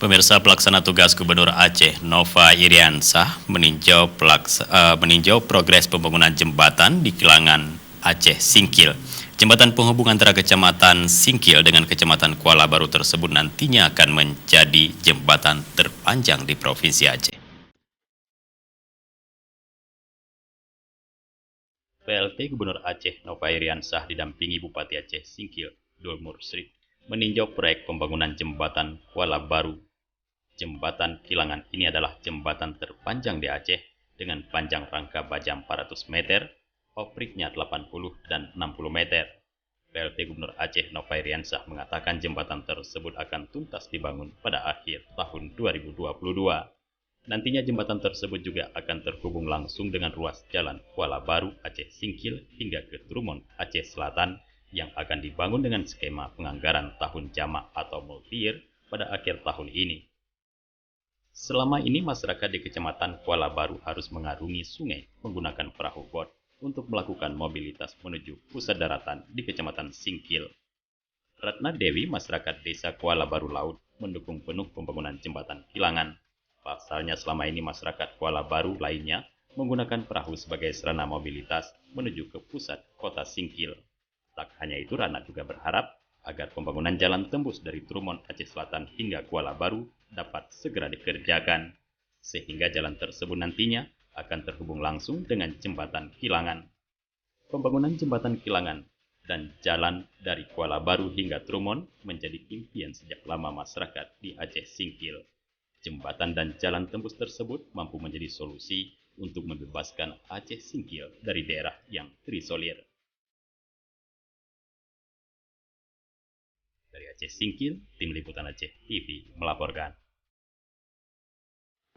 Pemirsa, pelaksana tugas Gubernur Aceh Nova Iriansah meninjau progres pembangunan jembatan di Kilangan Aceh Singkil. Jembatan penghubung antara Kecamatan Singkil dengan Kecamatan Kuala Baru tersebut nantinya akan menjadi jembatan terpanjang di Provinsi Aceh. PLT Gubernur Aceh Nova Iriansah didampingi Bupati Aceh Singkil Dul Mursrid meninjau proyek pembangunan jembatan Kuala Baru. Jembatan Kilangan ini adalah jembatan terpanjang di Aceh dengan panjang rangka baja 400 meter, opriknya 80 dan 60 meter. PLT Gubernur Aceh Nova Iriansah mengatakan jembatan tersebut akan tuntas dibangun pada akhir tahun 2022. Nantinya jembatan tersebut juga akan terhubung langsung dengan ruas jalan Kuala Baru Aceh Singkil hingga ke Trumon Aceh Selatan yang akan dibangun dengan skema penganggaran tahun jamak atau multi-year pada akhir tahun ini. Selama ini masyarakat di Kecamatan Kuala Baru harus mengarungi sungai menggunakan perahu bot untuk melakukan mobilitas menuju pusat daratan di Kecamatan Singkil. Ratna Dewi, masyarakat desa Kuala Baru Laut, mendukung penuh pembangunan jembatan Kilangan. Pasalnya selama ini masyarakat Kuala Baru lainnya menggunakan perahu sebagai sarana mobilitas menuju ke pusat kota Singkil. Tak hanya itu, Ratna juga berharap agar pembangunan jalan tembus dari Trumon Aceh Selatan hingga Kuala Baru dapat segera dikerjakan, sehingga jalan tersebut nantinya akan terhubung langsung dengan jembatan Kilangan. Pembangunan jembatan Kilangan dan jalan dari Kuala Baru hingga Trumon menjadi impian sejak lama masyarakat di Aceh Singkil. Jembatan dan jalan tembus tersebut mampu menjadi solusi untuk membebaskan Aceh Singkil dari daerah yang terisolir. Dari Aceh Singkil, Tim Liputan Aceh TV melaporkan.